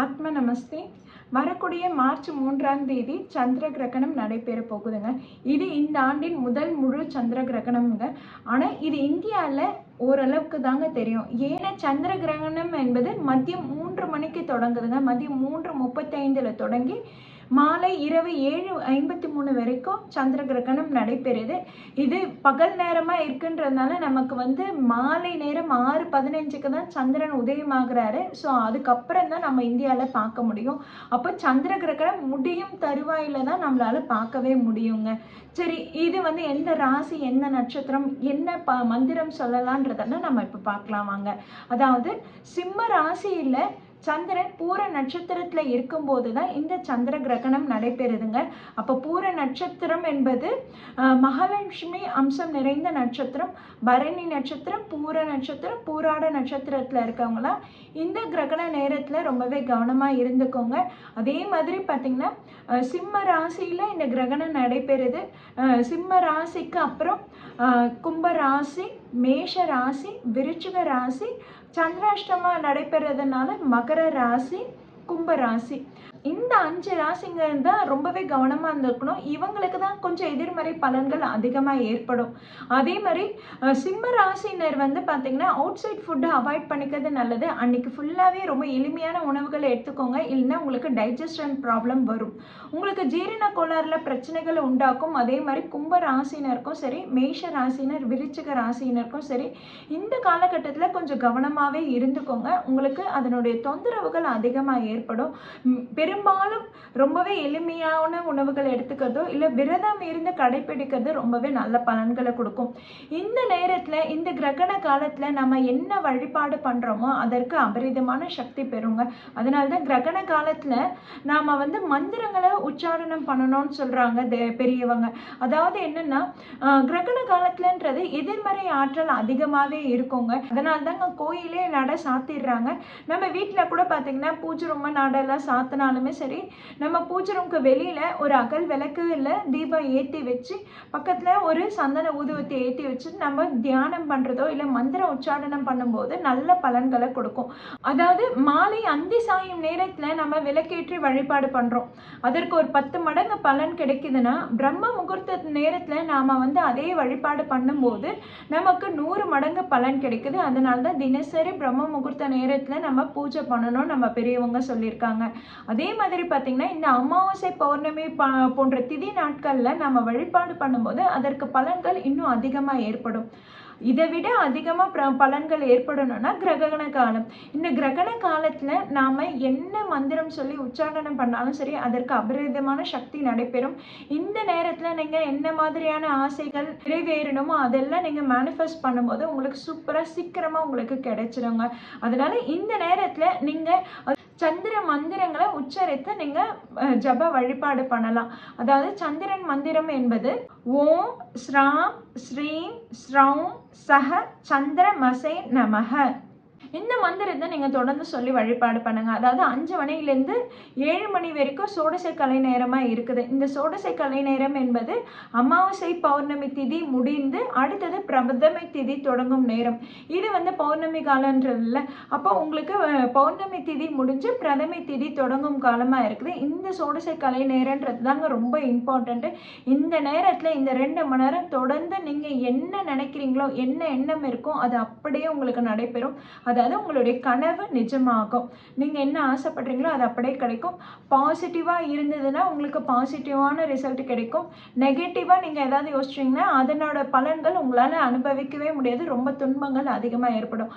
ஆத்ம நமஸ்தே. வரக்கூடிய மார்ச் 3ஆம் தேதி சந்திர கிரகணம் நடைபெற போகுதுங்க. இது இந்த ஆண்டின் முதல் முழு சந்திர கிரகணம்ங்க. ஆனால் இது இந்தியாவில் ஓரளவுக்கு தாங்க தெரியும். ஏன்னா சந்திர கிரகணம் என்பது மதியம் 3 மணிக்கு தொடங்குதுங்க. மதியம் 3:35 தொடங்கி மாலை இரவு 7:53 வரைக்கும் சந்திர கிரகணம் நடைபெறுது. இது பகல் நேரமாக இருக்குன்றதுனால நமக்கு மாலை நேரம் 6:15க்கு தான் சந்திரன் உதயமாகிறாரு. ஸோ அதுக்கப்புறம் தான் நம்ம இந்தியாவில் பார்க்க முடியும். அப்போ சந்திர கிரகணம் முடியும் தருவாயில் தான் நம்மளால் பார்க்கவே முடியுங்க. சரி, இது எந்த ராசி, எந்த நட்சத்திரம், என்ன மந்திரம் சொல்லலான்றதெல்லாம் நம்ம இப்போ பார்க்கலாம் வாங்க. அதாவது சிம்ம ராசியில் சந்திரன் பூர நட்சத்திரத்தில் இருக்கும்போது தான் இந்த சந்திர கிரகணம் நடைபெறுதுங்க. அப்போ பூர நட்சத்திரம் என்பது மகாலட்சுமி அம்சம் நிறைந்த நட்சத்திரம். பரணி நட்சத்திரம், பூர நட்சத்திரம், பூராட நட்சத்திரத்தில் இருக்கவங்களாம் இந்த கிரகண நேரத்தில் ரொம்பவே கவனமாக இருந்துக்கோங்க. அதே மாதிரி பார்த்திங்கன்னா சிம்ம ராசியில் இந்த கிரகணம் நடைபெறுது. சிம்ம ராசிக்கு அப்புறம் கும்ப ராசி, மேஷ ராசி, விருச்சிக ராசி, சந்திராஷ்டமா நடைபெறதுனால மகர ராசி, கும்ப ராசி. இந்த 5 ராசிங்க தான் ரொம்பவே கவனமாக இருந்திருக்கணும். இவங்களுக்கு தான் கொஞ்சம் எதிர்மறை பலன்கள் அதிகமாக ஏற்படும். அதே மாதிரி சிம்ம ராசினர் பார்த்தீங்கன்னா அவுட் சைட் ஃபுட்டை அவாய்ட் பண்ணிக்கிறது நல்லது. அன்னைக்கு ஃபுல்லாகவே ரொம்ப எளிமையான உணவுகளை எடுத்துக்கோங்க. இல்லைன்னா உங்களுக்கு டைஜஷன் ப்ராப்ளம் வரும். உங்களுக்கு ஜீரண கோளாறில் பிரச்சனைகளை உண்டாக்கும். அதே மாதிரி கும்ப ராசினருக்கும் சரி, மேஷ ராசினர், விருச்சிக ராசினருக்கும் சரி, இந்த காலகட்டத்தில் கொஞ்சம் கவனமாகவே இருந்துக்கோங்க. உங்களுக்கு அதனுடைய தொந்தரவுகள் அதிகமாக ஏற்படும். பெரும்பாலும் ரொம்பவே எளிமையான உணவுகள் எடுத்துக்கிறதோ இல்லை விரதம் இருந்து கடைபிடிக்கிறது ரொம்பவே நல்ல பலன்களை கொடுக்கும். இந்த நேரத்தில், இந்த கிரகண காலத்தில் நம்ம என்ன வழிபாடு பண்ணுறோமோ அதற்கு அபரிதமான சக்தி பெறுங்க. அதனால தான் கிரகண காலத்தில் நாம் மந்திரங்களை உச்சாரணம் பண்ணணும்னு சொல்கிறாங்க பெரியவங்க. அதாவது என்னென்னா கிரகண காலத்துலன்றது எதிர்மறை ஆற்றல் அதிகமாகவே இருக்குங்க. அதனால தாங்க கோயிலே நட சாத்திடுறாங்க. நம்ம வீட்டில் கூட பார்த்திங்கன்னா பூஜை ரூம் நடெல்லாம் சாத்தினாலுமே சரி, நம்ம பூஜை ரூமுக்கு வெளியில் ஒரு அகல் விளக்கு இல்லை தீபம் ஏற்றி வச்சு பக்கத்தில் ஒரு சந்தன ஊதுவத்தி ஏற்றி வச்சு நம்ம தியானம் பண்ணுறதோ இல்லை மந்திர உச்சாரணம் பண்ணும்போது நல்ல பலன்களை கொடுக்கும். அதாவது மாலை அந்தி சாயும் நேரத்தில் நம்ம விளக்கேற்றி வழிபாடு பண்ணுறோம். அதற்கு ஒரு 10 மடங்கு பலன் கிடைக்குதுன்னா, பிரம்ம முகூர்த்த நேரத்தில் நாம் அதே வழிபாடு பண்ணும்போது நமக்கு 100 மடங்கு பலன் கிடைக்குது. அதனால தான் தினசரி பிரம்ம முகூர்த்த நேரத்தில் நம்ம பூஜை பண்ணணும் நம்ம பெரியவங்க சொல்லியிருக்காங்க. அதே மாதிரி பார்த்திங்கன்னா இந்த அமாவாசை, பௌர்ணமி போன்ற திதி நாட்களில் நம்ம வழிபாடு பண்ணும்போது அதற்கு பலன்கள் இன்னும் அதிகமாக ஏற்படும். இதை விட அதிகமாக பலன்கள் ஏற்படணும்னா கிரகண காலம். இந்த கிரகண காலத்தில் நாம் என்ன மந்திரம் சொல்லி உச்சாரணம் பண்ணாலும் சரி, அதற்கு அபரிதமான சக்தி நடைபெறும். இந்த நேரத்தில் நீங்கள் என்ன மாதிரியான ஆசைகள் நிறைவேறணுமோ அதெல்லாம் நீங்கள் மேனிஃபெஸ்ட் பண்ணும்போது உங்களுக்கு சூப்பராக சீக்கிரமாக உங்களுக்கு கிடைச்சிடுங்க. அதனால இந்த நேரத்தில் நீங்கள் சந்திர மந்திரங்களை உச்சரித்து நீங்கள் ஜப வழிபாடு பண்ணலாம். அதாவது சந்திரன் மந்திரம் என்பது ஓம் ஸ்ராம் ஸ்ரீம் ஸ்ரௌம் சஹ சந்திரமசே நமஹ. இந்த மந்திரத்தை நீங்கள் தொடர்ந்து சொல்லி வழிபாடு பண்ணுங்கள். அதாவது 5 மணிலேருந்து 7 மணி வரைக்கும் சோடசை கலை நேரமாக இருக்குது. இந்த சோடசை கலை நேரம் என்பது அமாவாசை பௌர்ணமி திதி முடிந்து அடுத்தது பிரதமை திதி தொடங்கும் நேரம். இது பௌர்ணமி காலன்றதில்ல. அப்போ உங்களுக்கு பௌர்ணமி திதி முடிஞ்சு பிரதமை திதி தொடங்கும் காலமாக இருக்குது. இந்த சோடசை கலை நேரன்றது தாங்க ரொம்ப இம்பார்ட்டண்ட்டு. இந்த நேரத்தில் இந்த 2 மணி நேரம் தொடர்ந்து நீங்கள் என்ன நினைக்கிறீங்களோ, என்ன எண்ணம் இருக்கோ அது அப்படியே உங்களுக்கு நடைபெறும். அதாவது உங்களுடைய கனவு நிஜமாகும். நீங்கள் என்ன ஆசைப்படுறீங்களோ அது அப்படியே கிடைக்கும். பாசிட்டிவாக இருந்ததுன்னா உங்களுக்கு பாசிட்டிவான ரிசல்ட் கிடைக்கும். நெகட்டிவாக நீங்கள் ஏதாவது யோசிச்சிங்கன்னா அதனோட பலன்கள் உங்களால் அனுபவிக்கவே முடியாது. ரொம்ப துன்பங்கள் அதிகமாக ஏற்படும்.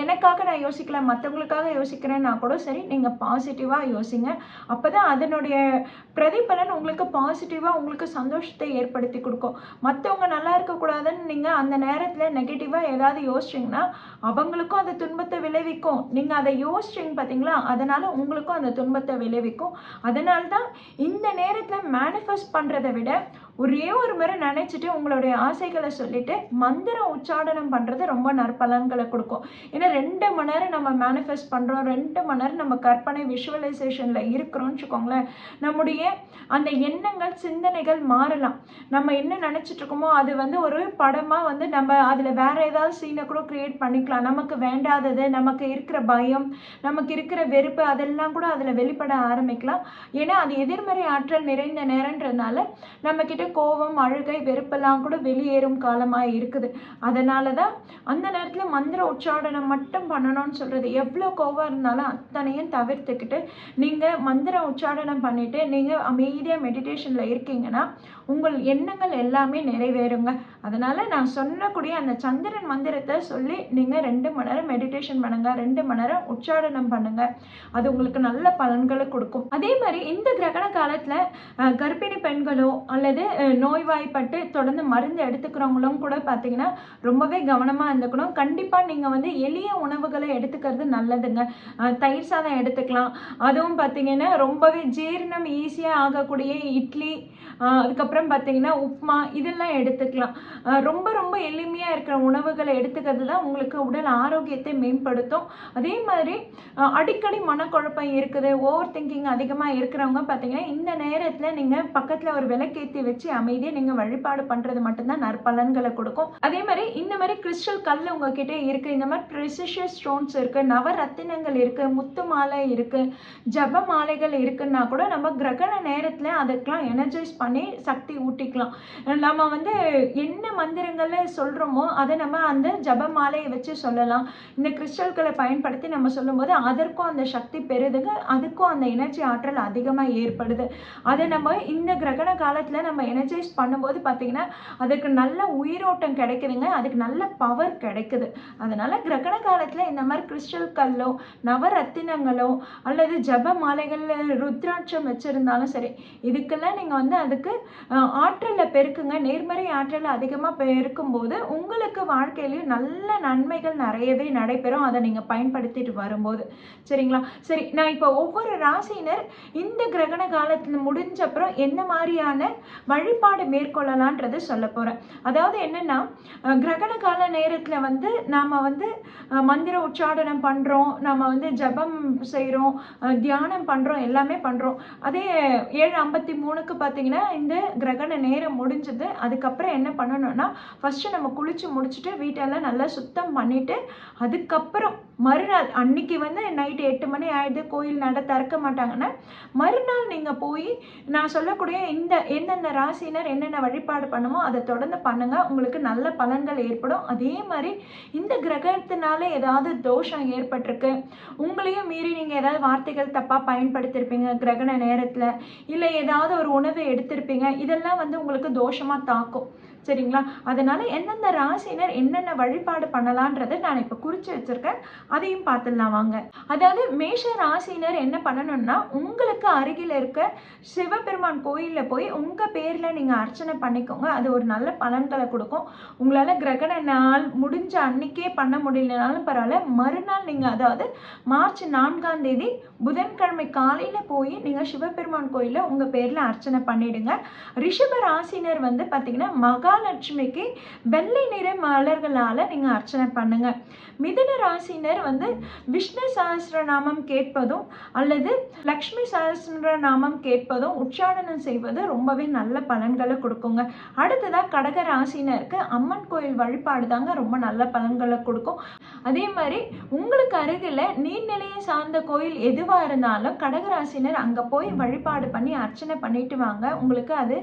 எனக்காக நான் யோசிக்கல, மற்றவங்களுக்காக யோசிக்கிறேன்னா கூட சரி, நீங்கள் பாசிட்டிவாக யோசிங்க. அப்போ தான் அதனுடைய பிரதிபலன் உங்களுக்கு பாசிட்டிவாக உங்களுக்கு சந்தோஷத்தை ஏற்படுத்தி கொடுக்கும். மற்றவங்க நல்லா இருக்கக்கூடாதுன்னு நீங்கள் அந்த நேரத்தில் நெகட்டிவாக ஏதாவது யோசிச்சிங்கன்னா அவங்களுக்கும் அது துன்பத்தை விளைவிக்கும். நீங்கள் அதை யோசிச்சிங்க பார்த்தீங்களா, அதனால் உங்களுக்கும் அந்த துன்பத்தை விளைவிக்கும். அதனால தான் இந்த நேரத்தில் மேனிஃபெஸ்ட் பண்ணுறதை விட ஒரே ஒரு முறை நினைச்சிட்டு உங்களுடைய ஆசைகளை சொல்லிட்டு மந்திரம் உச்சாடனம் பண்றது ரொம்ப நற்பலன்களை கொடுக்கும். ஏன்னா 2 மணி நேரம் நம்ம மேனிஃபெஸ்ட் பண்றோம், 2 மணி நேரம் நம்ம கற்பனை விஷுவலைசேஷன்ல இருக்கிறோம்னு வச்சுக்கோங்களேன். நம்முடைய அந்த எண்ணங்கள் சிந்தனைகள் மாறலாம். நம்ம என்ன நினைச்சிட்டு இருக்கோமோ அது வந்து ஒரு படமா வந்து நம்ம அதுல வேற ஏதாவது சீனை கூட கிரியேட் பண்ணிக்கலாம். நமக்கு வேண்டாதது, நமக்கு இருக்கிற பயம், நமக்கு இருக்கிற வெறுப்பு அதெல்லாம் கூட அதுல வெளிப்பட ஆரம்பிக்கலாம். ஏன்னா அது எதிர்மறை ஆற்றல் நிறைந்த நேரம்ன்றதுனால நம்ம கிட்ட கோபம், அழுகை, வெறுப்பெல்லாம் கூட வெளியேறும் காலமா இருக்குது. அதனாலதான் அந்த நேரத்துல மந்திர உச்சாடனம் மட்டும் பண்ணணும்னு சொல்றது. எவ்வளவு கோபம் இருந்தாலும் அத்தனையும் தவிர்த்துக்கிட்டு நீங்க மந்திர உச்சாடனம் பண்ணிட்டு நீங்க அமைதியா மெடிடேஷன்ல இருக்கீங்கன்னா உங்கள் எண்ணங்கள் எல்லாமே நிறைவேறுங்க. அதனால நான் சொல்லக்கூடிய அந்த சந்திரன் மந்திரத்தை சொல்லி நீங்க 2 மணி நேரம் மெடிடேஷன் பண்ணுங்க, 2 மணி நேரம் உச்சாடனம் பண்ணுங்க. அது உங்களுக்கு நல்ல பலன்களை கொடுக்கும். அதே மாதிரி இந்த கிரகண காலத்துல கர்ப்பிணி பெண்களோ அல்லது நோய்வாய்ப்பட்டு தொடர்ந்து மருந்து எடுத்துக்கிறவங்களும் கூட பார்த்தீங்கன்னா ரொம்பவே கவனமா இருந்துக்கணும். கண்டிப்பா நீங்க வந்து எளிய உணவுகளை எடுத்துக்கிறது நல்லதுங்க. தயிர் சாதம் எடுத்துக்கலாம். அதுவும் பார்த்தீங்கன்னா ரொம்பவே ஜீரணம் ஈஸியா ஆகக்கூடிய இட்லி, அதுக்கப்புறம் பார்த்தீங்கன்னா உப்மா இதெல்லாம் எடுத்துக்கலாம். ரொம்ப ரொம்ப எளிமையா இருக்கிற உணவுகளை எடுத்துக்கிறது தான் உங்களுக்கு உடல் ஆரோக்கியத்தை மேம்படுத்தும். அதே மாதிரி அடிக்கடி மனக்குழப்பம் இருக்குது, ஓவர் திங்கிங் அதிகமா இருக்கிறவங்க பார்த்தீங்கன்னா இந்த நேரத்துல நீங்க பக்கத்துல ஒரு விளக்கேற்றி வச்சு அமைதியா நீங்க வழிபாடு பண்றது மட்டும்தான் நற்பலன்களை கொடுக்கும். அதே மாதிரி இந்த மாதிரி கிறிஸ்டல் கல் உங்ககிட்ட இருக்கு, இந்த மாதிரி ப்ரெசிஷியஸ் ஸ்டோன்ஸ் இருக்கு, நவரத்தினங்கள் இருக்கு, முத்து மாலை இருக்கு, ஜப மாலைகள் இருக்குன்னா கூட நம்ம கிரகண நேரத்துல அதுக்கெல்லாம் எனர்ஜைஸ் பண்ணி சக்தி ஊட்டிக்கலாம். நம்ம வந்து என்ன மந்திரங்களை சொல்றோமோ அதை நம்ம அந்த ஜப மாலையை வச்சு சொல்லலாம். இந்த கிறிஸ்டல்களை பயன்படுத்தி நம்ம சொல்லும்போது அதற்கும் அந்த சக்தி பெறுதுங்க, அதுக்கும் அந்த எனர்ஜி ஆற்றல் அதிகமாக ஏற்படுது. அதை நம்ம இந்த கிரகண காலத்துல நம்ம எனர்ஜைஸ் பண்ணும்போது பார்த்தீங்கன்னா அதுக்கு நல்ல உயிரோட்டம் கிடைக்குதுங்க, அதுக்கு நல்ல பவர் கிடைக்குது. அதனால கிரகண காலத்துல இந்த மாதிரி கிறிஸ்டல் கல்லோ நவரத்தினங்களோ அல்லது ஜப மாலைகள் ருத்ராட்சம் வச்சிருந்தாலும் சரி, இதுக்கெல்லாம் நீங்க வந்து அதுக்கு ஆற்றலை பெருக்குங்க. நேர்மறை ஆற்றலை அதிகமாக பெருக்கும் போது உங்களுக்கு வாழ்க்கையிலையும் நல்ல நன்மைகள் நிறையவே நடைபெறும், அதை நீங்க பயன்படுத்திட்டு வரும்போது. சரிங்களா? சரி, நான் இப்போ ஒவ்வொரு ராசியினர் இந்த கிரகண காலத்துல முடிஞ்ச அப்புறம் என்ன மாதிரியான வழிபாடு மேற்கொள்ளலான்றது சொல்ல போறேன். அதாவது என்னன்னா கிரகண கால நேரத்துல வந்து நாம வந்து மந்திர உச்சாடனம் பண்றோம், நாம வந்து ஜபம் செய்யறோம், தியானம் பண்றோம், எல்லாமே பண்றோம். அதே 7:53க்கு பார்த்தீங்கன்னா இந்த கிரகண நேரம் முடிஞ்சது. அதுக்கப்புறம் என்ன பண்ணணும்னா ஃபர்ஸ்ட் நம்ம குளிச்சு முடிச்சுட்டு வீட்டெல்லாம் நல்லா சுத்தம் பண்ணிட்டு அதுக்கப்புறம் மறுநாள் அன்னைக்கு வந்து நைட்டு 8 மணி ஆயிடுது, கோயில் நட திறக்க மாட்டாங்கன்னா மறுநாள் நீங்க போய் நான் சொல்லக்கூடிய இந்த எந்தெந்த ராசினர் என்னென்ன வழிபாடு பண்ணுமோ அதை தொடர்ந்து பண்ணுங்க, உங்களுக்கு நல்ல பலன்கள் ஏற்படும். அதே மாதிரி இந்த கிரகத்தினால ஏதாவது தோஷம் ஏற்பட்டிருக்கு, உங்களையும் மீறி நீங்க ஏதாவது வார்த்தைகள் தப்பா பயன்படுத்தியிருப்பீங்க கிரகண நேரத்துல, இல்லை ஏதாவது ஒரு உணவை எடுத்திருப்பீங்க, இதெல்லாம் வந்து உங்களுக்கு தோஷமா தாக்கும். சரிங்களா? அதனால எந்தெந்த ராசினர் என்னென்ன வழிபாடு பண்ணலான்றதை நான் இப்போ குறிச்சு வச்சிருக்கேன், அதையும் பார்த்துடலாம் வாங்க. அதாவது மேஷ ராசினர் என்ன பண்ணணும்னா உங்களுக்கு அருகில் இருக்க சிவபெருமான் கோயில்ல போய் உங்க பேர்ல நீங்க அர்ச்சனை பண்ணிக்கோங்க, அது ஒரு நல்ல பலன்களை கொடுக்கும். உங்களால கிரகண நாள் முடிஞ்ச அன்னைக்கே பண்ண முடியலனாலும் பரவாயில்ல, மறுநாள் நீங்க அதாவது மார்ச் 4ஆம் தேதி புதன்கிழமை காலையில போய் நீங்க சிவபெருமான் கோயில்ல உங்க பேர்ல அர்ச்சனை பண்ணிடுங்க. ரிஷப ராசினர் வந்து பாத்தீங்கன்னா மகாலட்சுமிக்கு வெள்ளை நிற மலர்களால நீங்க அர்ச்சனை பண்ணுங்க. மிதுன ராசினர் வந்து விஷ்ணு சஹஸ்ரநாமம் கேட்பதும் அல்லது லக்ஷ்மி சஹஸ்ரநாமம் கேட்பதும் உச்சாடனம் செய்வது ரொம்பவே நல்ல பலன்களை கொடுக்குங்க. அடுத்ததா கடக ராசினருக்கு அம்மன் கோயில் வழிபாடு தாங்க ரொம்ப நல்ல பலன்களை கொடுக்கும். அதே மாதிரி உங்களுக்கு அருகில் நீர்நிலையை சார்ந்த கோயில் எதுவா இருந்தாலும் கடகராசினர் அங்க போய் வழிபாடு பண்ணி அர்ச்சனை பண்ணிட்டு வாங்க, உங்களுக்கு அது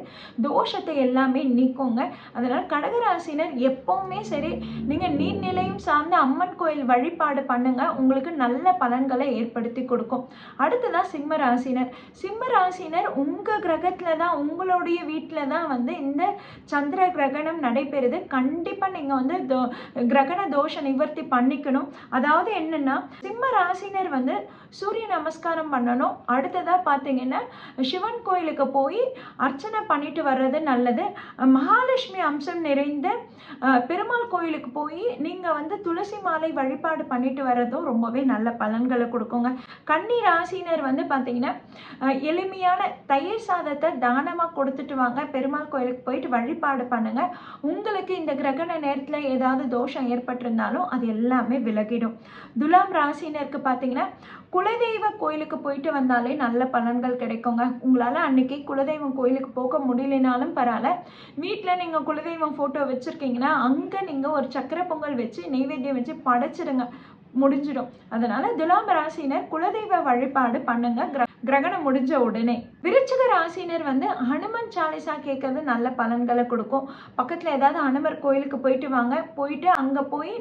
தோஷத்தை எல்லாமே நீக்குங்க. அதனால கடகராசினர் எப்பவுமே சரி நீங்க நீர்நிலையும் சார்ந்த அம்மன் கோயில் வழிபாடு பண்ணுங்க, உங்களுக்கு நல்ல பலன்களை ஏற்படுத்தி கொடுக்கும். அடுத்ததான் சிம்ம ராசினர். சிம்ம ராசினர் உங்க கிரகத்துல தான் உங்களுடைய வீட்டுல தான் வந்து இந்த சந்திர கிரகணம் நடைபெறுது. கண்டிப்பா நீங்க வந்து கிரகண தோஷ நிவர்த்தி பண்ணிக்கணும். அதாவது என்னன்னா சிம்ம ராசினர் வந்து சூரிய நமஸ்காரம் பண்ணணும். அடுத்ததா பாத்தீங்கன்னா சிவன் கோயிலுக்கு போய் அர்ச்சனை பண்ணிட்டு வர்றது நல்லது. மகாலட்சுமி மகாலட்சுமி அம்சம் நிறைந்த பெருமாள் கோயிலுக்கு போய் நீங்கள் வந்து துளசி மாலை வழிபாடு பண்ணிட்டு வர்றதும் ரொம்பவே நல்ல பலன்களை கொடுக்குங்க. கன்னி ராசினர் வந்து பார்த்தீங்கன்னா எளிமையான தயிர் சாதத்தை தானமாக கொடுத்துட்டு வாங்க. பெருமாள் கோயிலுக்கு போயிட்டு வழிபாடு பண்ணுங்க. உங்களுக்கு இந்த கிரகண நேரத்தில் ஏதாவது தோஷம் ஏற்பட்டிருந்தாலும் அது எல்லாமே விலகிடும். துலாம் ராசினருக்கு பார்த்தீங்கன்னா குலதெய்வ கோயிலுக்கு போயிட்டு வந்தாலே நல்ல பலன்கள் கிடைக்குங்க. உங்களால் அன்னைக்கு குலதெய்வம் கோயிலுக்கு போக முடியலனாலும் பரவாயில்ல, வீட்டில் நீங்கள் குலதெய்வம் ஃபோட்டோ வச்சுருக்கீங்கன்னா அங்கே நீங்கள் ஒரு சக்கரை பொங்கல் வச்சு நெய்வேத்தியம் வச்சு படைச்சிடுங்க, முடிஞ்சிடும். அதனால துலாம் ராசினர் குலதெய்வ வழிபாடு பண்ணுங்க கிரகணம் முடிஞ்ச உடனே. விருச்சிக ராசினர் வந்து ஹனுமன் சாலிசா கேட்கறது நல்ல பலன்களை கொடுக்கும். பக்கத்தில் ஏதாவது ஹனுமர் கோயிலுக்கு போயிட்டு வாங்க, போயிட்டு அங்கே போய்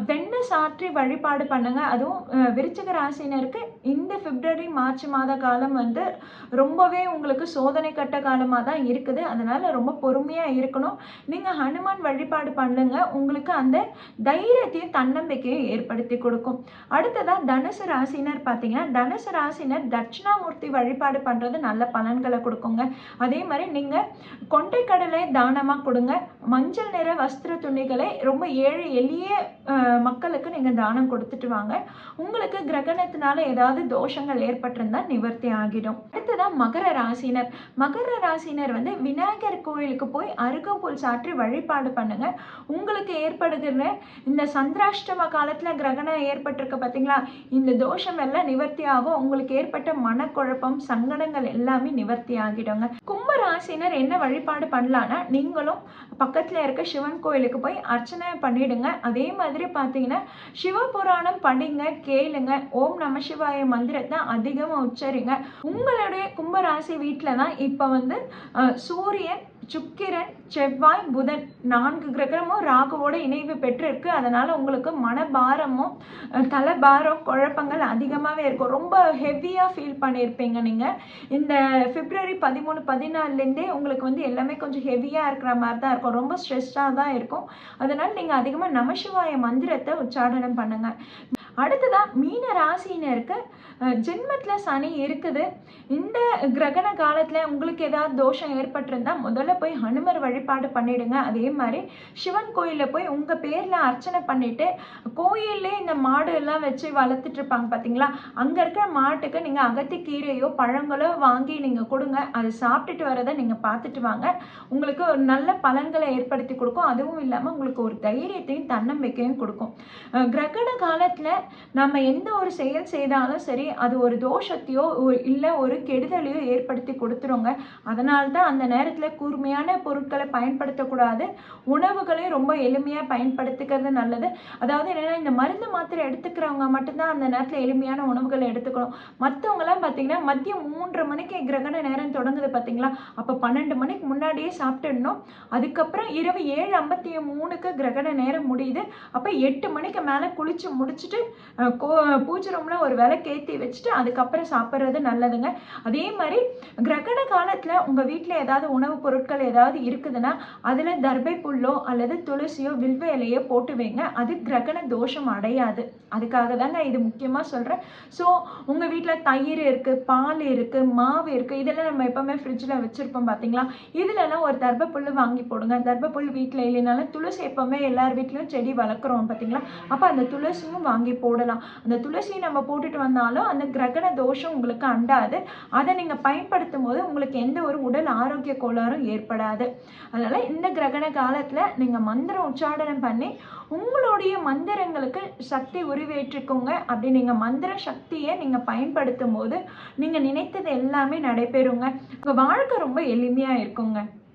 வெண்ணெய் சாற்றி வழிபாடு பண்ணுங்க. அதுவும் விருச்சிக ராசினருக்கு இந்த பிப்ரவரி மார்ச் மாத காலம் வந்து ரொம்பவே உங்களுக்கு சோதனை கட்ட காலமாக தான் இருக்குது. அதனால ரொம்ப பொறுமையாக இருக்கணும். நீங்கள் ஹனுமான் வழிபாடு பண்ணுங்க, உங்களுக்கு அந்த தைரியத்தையும் தன்னம்பிக்கையும் ஏற்படுத்தி கொடுக்கும். அடுத்ததா தனுசு ராசினர் பார்த்தீங்கன்னா தனுசு ராசினர் தட்சிணாமூர்த்தி வழிபாடு பண்ணுறது நல்ல பலன்களை கொடுக்குங்க. அதே மாதிரி நீங்கள் கொண்டைக்கடலை தானமாக கொடுங்க. மஞ்சள் நிற வஸ்திர துணிகளை ரொம்ப ஏழை எளிய மக்களுக்கு நீங்கள் தானம் கொடுத்துட்டு வாங்க. உங்களுக்கு கிரகணத்தினால ஏதாவது தோஷங்கள் ஏற்பட்டிருந்தால் நிவர்த்தி ஆகிடும். அடுத்ததான் மகர ராசினர். மகர ராசினர் வந்து விநாயகர் கோயிலுக்கு போய் அருகம்புல் சாற்றி வழிபாடு பண்ணுங்க. உங்களுக்கு ஏற்படுகிற இந்த சந்திராஷ்டம காலத்தில் கிரகணம் ஏற்பட்டிருக்கு பார்த்தீங்களா, இந்த தோஷம் எல்லாம் நிவர்த்தி ஆகும். உங்களுக்கு ஏற்பட்ட மனக்குழப்பம் சங்கடங்கள் எல்லாமே நிவர்த்தி ஆகிடுங்க. கும்ப ராசினர் என்ன வழிபாடு பண்ணலான்னா, நீங்களும் பக்கத்தில் இருக்க சிவன் கோயிலுக்கு போய் அர்ச்சனை பண்ணிடுங்க. அதே மாதிரி பார்த்தீங்கன்னா சிவபுராணம் படிங்க, கேளுங்க. ஓம் நம சிவாய மந்திரத்தை அதிகமாக உச்சரிங்க. உங்களுடைய கும்பராசி வீட்டில் தான் இப்போ வந்து சூரியன், சுக்கிரன், செவ்வாய், புதன் 4 கிரகமும் ராகுவோட இணைவு பெற்றிருக்கு. அதனால உங்களுக்கு மனபாரமும் தலைபாரம் குழப்பங்கள் அதிகமாகவே இருக்கும். ரொம்ப ஹெவியாக ஃபீல் பண்ணியிருப்பீங்க நீங்கள். இந்த பிப்ரவரி 13, 14லேருந்தே உங்களுக்கு வந்து எல்லாமே கொஞ்சம் ஹெவியாக இருக்கிற மாதிரி தான் இருக்கும். ரொம்ப ஸ்ட்ரெஸ்டாக தான் இருக்கும். அதனால் நீங்கள் அதிகமாக நமசிவாய மந்திரத்தை உச்சாரணம் பண்ணுங்க. அடுத்ததான் மீன ராசினருக்கு ஜென்மத்தில் சனி இருக்குது. இந்த கிரகண காலத்தில் உங்களுக்கு ஏதாவது தோஷம் ஏற்பட்டிருந்தால் முதல்ல போய் ஹனுமர் வழிபாடு பண்ணிடுங்க. அதே மாதிரி சிவன் கோயிலில் போய் உங்கள் பேரில் அர்ச்சனை பண்ணிவிட்டு, கோயிலே இந்த மாடு எல்லாம் வச்சு வளர்த்துட்டு இருப்பாங்க பார்த்தீங்களா, அங்கே இருக்கிற மாட்டுக்கு நீங்கள் அகத்திக்கீரையோ பழங்களோ வாங்கி நீங்கள் கொடுங்க. அது சாப்பிட்டுட்டு வரதை நீங்கள் பார்த்துட்டு வாங்க. உங்களுக்கு ஒரு நல்ல பலன்களை ஏற்படுத்தி கொடுக்கும். அதுவும் இல்லாமல் உங்களுக்கு ஒரு தைரியத்தையும் தன்னம்பிக்கையும் கொடுக்கும். கிரகண காலத்தில் நம்ம எந்த ஒரு செயல் செய்தாலும் சரி, அது ஒரு தோஷத்தையோ இல்லை ஒரு கெடுதலையோ ஏற்படுத்தி கொடுத்துருங்க. அதனால தான் அந்த நேரத்தில் கூர்மையான பொருட்களை பயன்படுத்தக்கூடாது. உணவுகளையும் ரொம்ப எளிமையாக பயன்படுத்திக்கிறது நல்லது. அதாவது என்னென்னா, இந்த மருந்து மாத்திரை எடுத்துக்கிறவங்க மட்டும்தான் அந்த நேரத்தில் எளிமையான உணவுகளை எடுத்துக்கணும். மற்றவங்களாம் பார்த்தீங்கன்னா மதியம் 3:30 மணிக்கு கிரகண நேரம் தொடங்குது பார்த்தீங்களா, அப்போ 12 மணிக்கு முன்னாடியே சாப்பிட்டுடணும். அதுக்கப்புறம் இரவு 7:53க்கு கிரகண நேரம் முடியுது. அப்போ 8 மணிக்கு மேலே குளிச்சு முடிச்சுட்டு பூஜை ரூமில் ஒரு விளக்கேற்றி வச்சுட்டு அதுக்கப்புறம் சாப்பிட்றது நல்லதுங்க. அதே மாதிரி கிரகண காலத்தில் உங்கள் வீட்டில் ஏதாவது உணவுப் பொருட்கள் ஏதாவது இருக்குதுன்னா அதில் தர்பை புல்லோ அல்லது துளசியோ வில்வ இலையோ போட்டு வைங்க. அது கிரகண தோஷம் அடையாது. அதுக்காக தாங்க இது முக்கியமாக சொல்கிறேன். ஸோ உங்கள் வீட்டில் தயிர் இருக்குது, பால் இருக்குது, மாவு இருக்குது, இதெல்லாம் நம்ம எப்போவுமே ஃப்ரிட்ஜில் வச்சுருப்போம் பார்த்தீங்களா, இதிலெல்லாம் ஒரு தர்பை புல் வாங்கி போடுங்க. தர்பை புல் வீட்டில் இல்லைனாலும் துளசி எப்போவுமே எல்லார் வீட்லையும் செடி வளர்க்குறோம் பார்த்தீங்களா, அப்போ அந்த துளசியும் வாங்கி போடலாம். அந்த துளசி நம்ம போட்டுட்டு வந்தாலும் அந்த கிரகண தோஷம் உங்களுக்கு அண்டாது. அதை நீங்கள் பயன்படுத்தும் போது உங்களுக்கு எந்த ஒரு உடல் ஆரோக்கிய கோளாறும் ஏற்படாது. அதனால் இந்த கிரகண காலத்தில் நீங்கள் மந்திரம் உச்சாரணம் பண்ணி உங்களுடைய மந்திரங்களுக்கு சக்தி உருவேற்றிக்கோங்க. அப்படி நீங்கள் மந்திர சக்தியை நீங்கள் பயன்படுத்தும் போது நீங்கள் நினைத்தது எல்லாமே நடைபெறுங்க. உங்கள் வாழ்க்கை ரொம்ப எளிமையாக இருக்குங்க.